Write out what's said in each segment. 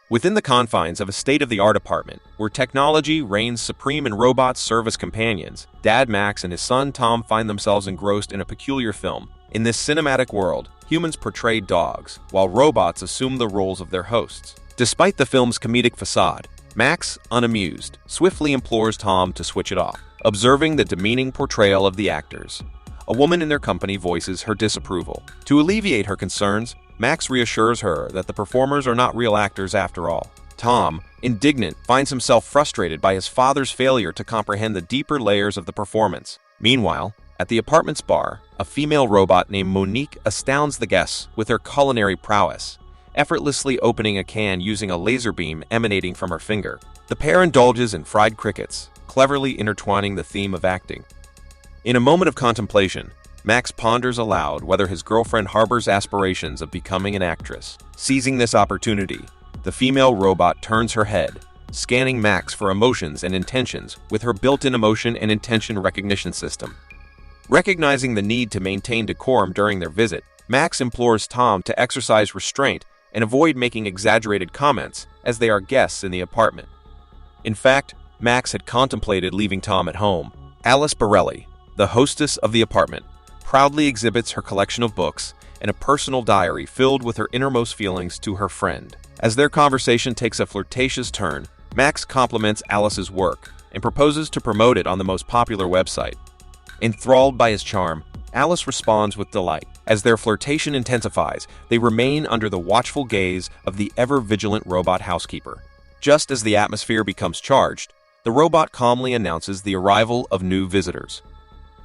Within the confines of a state-of-the-art apartment, where technology reigns supreme and robots serve as companions, Dad Max and his son Tom find themselves engrossed in a peculiar film. In this cinematic world, humans portray dogs, while robots assume the roles of their hosts. Despite the film's comedic facade, Max, unamused, swiftly implores Tom to switch it off, observing the demeaning portrayal of the actors. A woman in their company voices her disapproval. To alleviate her concerns, Max reassures her that the performers are not real actors after all. Tom, indignant, finds himself frustrated by his father's failure to comprehend the deeper layers of the performance. Meanwhile, at the apartment's bar, a female robot named Monique astounds the guests with her culinary prowess, effortlessly opening a can using a laser beam emanating from her finger. The pair indulges in fried crickets, cleverly intertwining the theme of acting. In a moment of contemplation, Max ponders aloud whether his girlfriend harbors aspirations of becoming an actress. Seizing this opportunity, the female robot turns her head, scanning Max for emotions and intentions with her built-in emotion and intention recognition system. Recognizing the need to maintain decorum during their visit, Max implores Tom to exercise restraint and avoid making exaggerated comments as they are guests in the apartment. In fact, Max had contemplated leaving Tom at home. Alice Borelli, the hostess of the apartment, proudly exhibits her collection of books and a personal diary filled with her innermost feelings to her friend. As their conversation takes a flirtatious turn, Max compliments Alice's work and proposes to promote it on the most popular website. Enthralled by his charm, Alice responds with delight. As their flirtation intensifies, they remain under the watchful gaze of the ever-vigilant robot housekeeper. Just as the atmosphere becomes charged, the robot calmly announces the arrival of new visitors.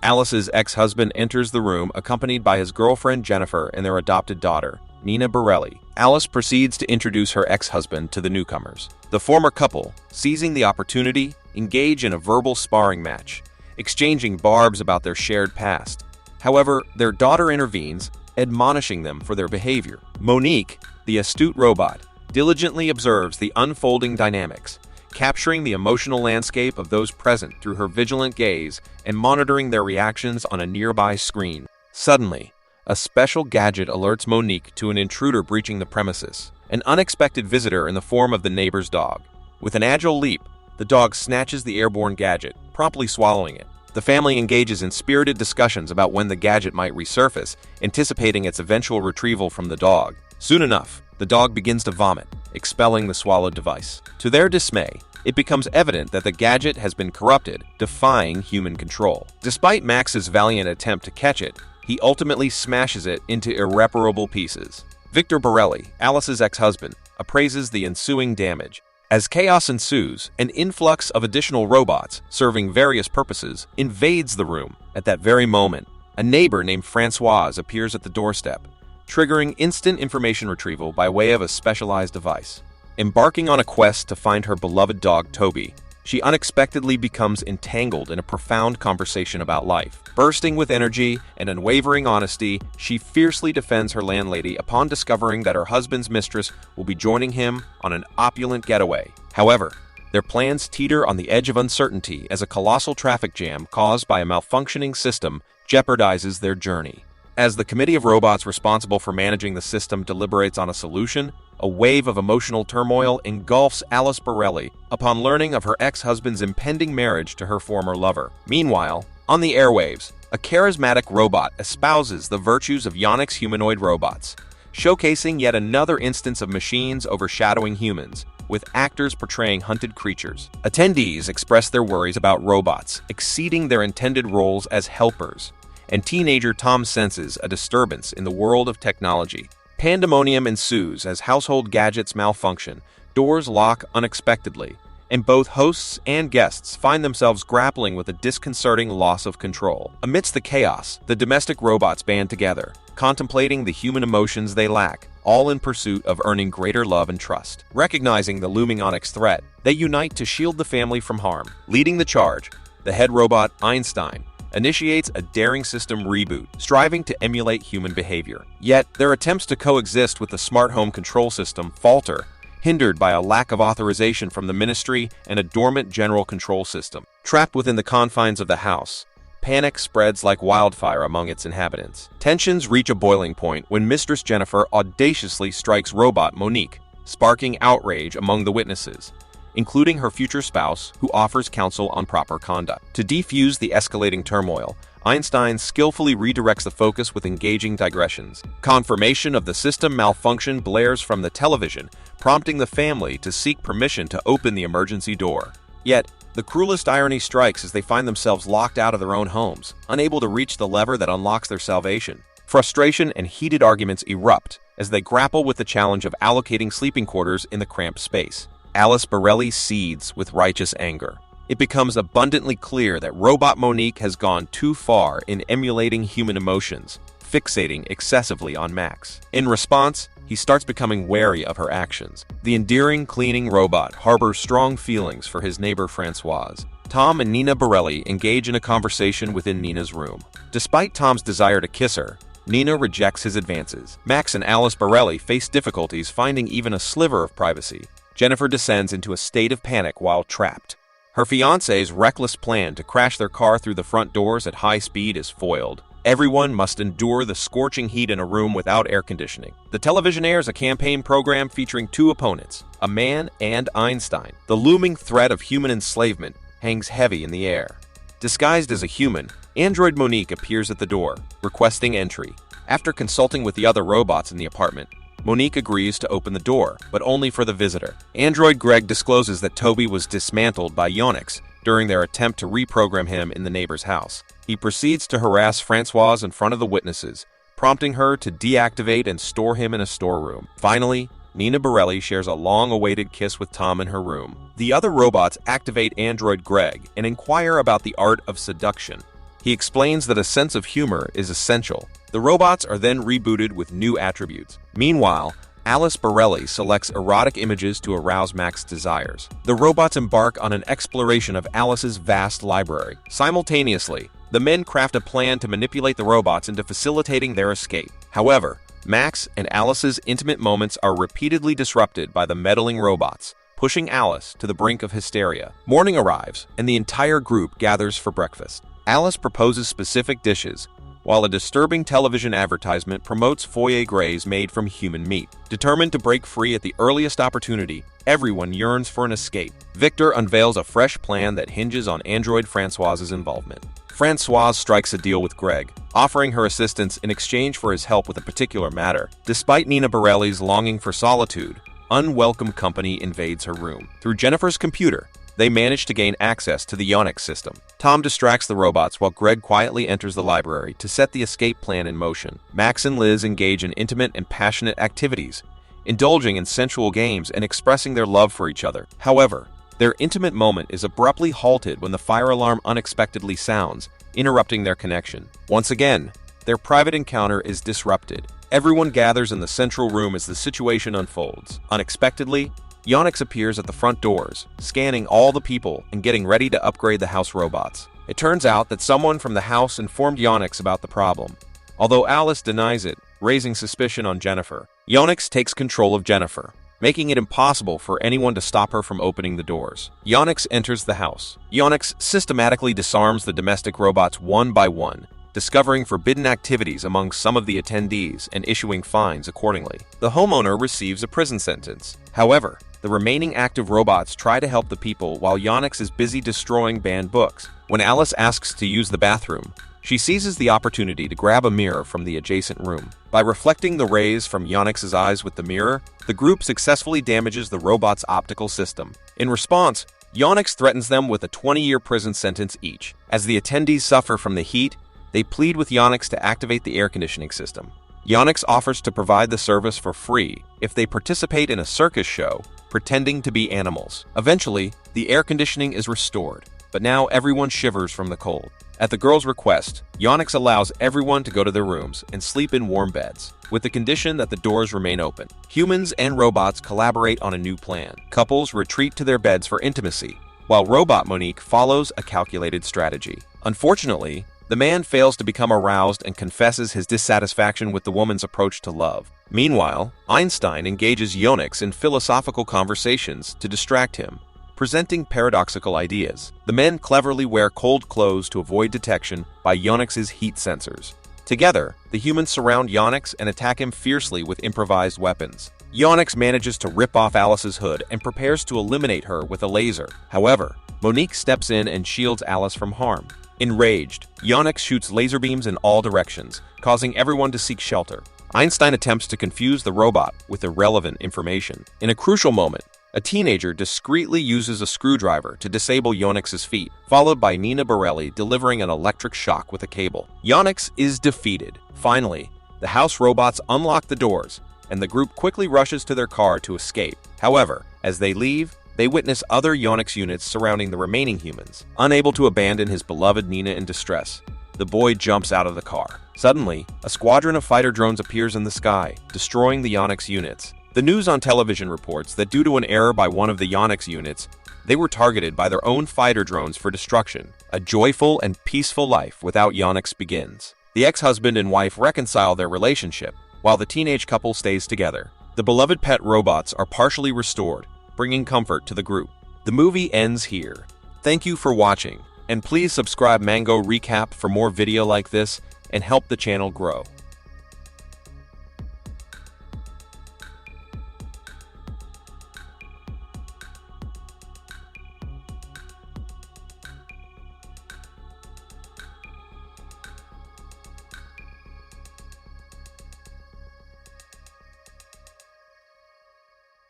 Alice's ex-husband enters the room accompanied by his girlfriend Jennifer and their adopted daughter, Nina Borelli. Alice proceeds to introduce her ex-husband to the newcomers. The former couple, seizing the opportunity, engage in a verbal sparring match, exchanging barbs about their shared past. However, their daughter intervenes, admonishing them for their behavior. Monique, the astute robot, diligently observes the unfolding dynamics, capturing the emotional landscape of those present through her vigilant gaze and monitoring their reactions on a nearby screen. Suddenly, a special gadget alerts Monique to an intruder breaching the premises, an unexpected visitor in the form of the neighbor's dog. With an agile leap, the dog snatches the airborne gadget, promptly swallowing it. The family engages in spirited discussions about when the gadget might resurface, anticipating its eventual retrieval from the dog. Soon enough, the dog begins to vomit, expelling the swallowed device. To their dismay, it becomes evident that the gadget has been corrupted, defying human control. Despite Max's valiant attempt to catch it, he ultimately smashes it into irreparable pieces. Victor Borelli, Alice's ex-husband, appraises the ensuing damage. As chaos ensues, an influx of additional robots, serving various purposes, invades the room. At that very moment, a neighbor named Francoise appears at the doorstep, triggering instant information retrieval by way of a specialized device. Embarking on a quest to find her beloved dog Toby, she unexpectedly becomes entangled in a profound conversation about life. Bursting with energy and unwavering honesty, she fiercely defends her landlady upon discovering that her husband's mistress will be joining him on an opulent getaway. However, their plans teeter on the edge of uncertainty as a colossal traffic jam caused by a malfunctioning system jeopardizes their journey. As the committee of robots responsible for managing the system deliberates on a solution, a wave of emotional turmoil engulfs Alice Borelli upon learning of her ex-husband's impending marriage to her former lover. Meanwhile, on the airwaves, a charismatic robot espouses the virtues of Yonex humanoid robots, showcasing yet another instance of machines overshadowing humans, with actors portraying hunted creatures. Attendees express their worries about robots exceeding their intended roles as helpers, and teenager Tom senses a disturbance in the world of technology. Pandemonium ensues as household gadgets malfunction, doors lock unexpectedly, and both hosts and guests find themselves grappling with a disconcerting loss of control. Amidst the chaos, the domestic robots band together, contemplating the human emotions they lack, all in pursuit of earning greater love and trust. Recognizing the looming Yonex threat, they unite to shield the family from harm. Leading the charge, the head robot, Einstein, initiates a daring system reboot, striving to emulate human behavior. Yet, their attempts to coexist with the smart home control system falter, hindered by a lack of authorization from the ministry and a dormant general control system. Trapped within the confines of the house, panic spreads like wildfire among its inhabitants. Tensions reach a boiling point when Mistress Jennifer audaciously strikes robot Monique, sparking outrage among the witnesses, including her future spouse, who offers counsel on proper conduct. To defuse the escalating turmoil, Einstein skillfully redirects the focus with engaging digressions. Confirmation of the system malfunction blares from the television, prompting the family to seek permission to open the emergency door. Yet, the cruelest irony strikes as they find themselves locked out of their own homes, unable to reach the lever that unlocks their salvation. Frustration and heated arguments erupt as they grapple with the challenge of allocating sleeping quarters in the cramped space. Alice Borelli seethes with righteous anger. It becomes abundantly clear that Robot Monique has gone too far in emulating human emotions, fixating excessively on Max. In response, he starts becoming wary of her actions. The endearing cleaning robot harbors strong feelings for his neighbor Francoise. Tom and Nina Borelli engage in a conversation within Nina's room. Despite Tom's desire to kiss her, Nina rejects his advances. Max and Alice Borelli face difficulties finding even a sliver of privacy. Jennifer descends into a state of panic while trapped. Her fiancé's reckless plan to crash their car through the front doors at high speed is foiled. Everyone must endure the scorching heat in a room without air conditioning. The television airs a campaign program featuring two opponents, a man and Einstein. The looming threat of human enslavement hangs heavy in the air. Disguised as a human, android Monique appears at the door, requesting entry. After consulting with the other robots in the apartment, Monique agrees to open the door, but only for the visitor. Android Greg discloses that Toby was dismantled by Onyx during their attempt to reprogram him in the neighbor's house. He proceeds to harass Francoise in front of the witnesses, prompting her to deactivate and store him in a storeroom. Finally, Nina Borelli shares a long-awaited kiss with Tom in her room. The other robots activate Android Greg and inquire about the art of seduction. He explains that a sense of humor is essential. The robots are then rebooted with new attributes. Meanwhile, Alice Borelli selects erotic images to arouse Max's desires. The robots embark on an exploration of Alice's vast library. Simultaneously, the men craft a plan to manipulate the robots into facilitating their escape. However, Max and Alice's intimate moments are repeatedly disrupted by the meddling robots, pushing Alice to the brink of hysteria. Morning arrives, and the entire group gathers for breakfast. Alice proposes specific dishes, while a disturbing television advertisement promotes foie gras made from human meat. Determined to break free at the earliest opportunity, everyone yearns for an escape. Victor unveils a fresh plan that hinges on android Francoise's involvement. Francoise strikes a deal with Greg, offering her assistance in exchange for his help with a particular matter. Despite Nina Borelli's longing for solitude, unwelcome company invades her room. Through Jennifer's computer, they manage to gain access to the Onyx system. Tom distracts the robots while Greg quietly enters the library to set the escape plan in motion. Max and Liz engage in intimate and passionate activities, indulging in sensual games and expressing their love for each other. However, their intimate moment is abruptly halted when the fire alarm unexpectedly sounds, interrupting their connection. Once again, their private encounter is disrupted. Everyone gathers in the central room as the situation unfolds. Unexpectedly, Onyx appears at the front doors, scanning all the people and getting ready to upgrade the house robots. It turns out that someone from the house informed Onyx about the problem, although Alice denies it, raising suspicion on Jennifer. Onyx takes control of Jennifer, making it impossible for anyone to stop her from opening the doors. Onyx enters the house. Onyx systematically disarms the domestic robots one by one, discovering forbidden activities among some of the attendees and issuing fines accordingly. The homeowner receives a prison sentence. However, the remaining active robots try to help the people while Onyx is busy destroying banned books. When Alice asks to use the bathroom, she seizes the opportunity to grab a mirror from the adjacent room. By reflecting the rays from Onyx's eyes with the mirror, the group successfully damages the robot's optical system. In response, Onyx threatens them with a 20-year prison sentence each. As the attendees suffer from the heat, they plead with Onyx to activate the air conditioning system. Onyx offers to provide the service for free if they participate in a circus show, pretending to be animals. Eventually, the air conditioning is restored, but now everyone shivers from the cold. At the girls' request, Onyx allows everyone to go to their rooms and sleep in warm beds, with the condition that the doors remain open. Humans and robots collaborate on a new plan. Couples retreat to their beds for intimacy, while Robot Monique follows a calculated strategy. Unfortunately, the man fails to become aroused and confesses his dissatisfaction with the woman's approach to love. Meanwhile, Einstein engages Onyx in philosophical conversations to distract him, presenting paradoxical ideas. The men cleverly wear cold clothes to avoid detection by Onyx's heat sensors. Together, the humans surround Onyx and attack him fiercely with improvised weapons. Onyx manages to rip off Alice's hood and prepares to eliminate her with a laser. However, Monique steps in and shields Alice from harm. Enraged, Onyx shoots laser beams in all directions, causing everyone to seek shelter. Einstein attempts to confuse the robot with irrelevant information. In a crucial moment, a teenager discreetly uses a screwdriver to disable Onyx's feet, followed by Nina Borelli delivering an electric shock with a cable. Onyx is defeated. Finally, the house robots unlock the doors, and the group quickly rushes to their car to escape. However, as they leave, they witness other Onyx units surrounding the remaining humans. Unable to abandon his beloved Nina in distress, the boy jumps out of the car. Suddenly, a squadron of fighter drones appears in the sky, destroying the Onyx units. The news on television reports that due to an error by one of the Onyx units, they were targeted by their own fighter drones for destruction. A joyful and peaceful life without Onyx begins. The ex-husband and wife reconcile their relationship, while the teenage couple stays together. The beloved pet robots are partially restored, bringing comfort to the group. The movie ends here. Thank you for watching, and please subscribe Mango Recap for more video like this and help the channel grow.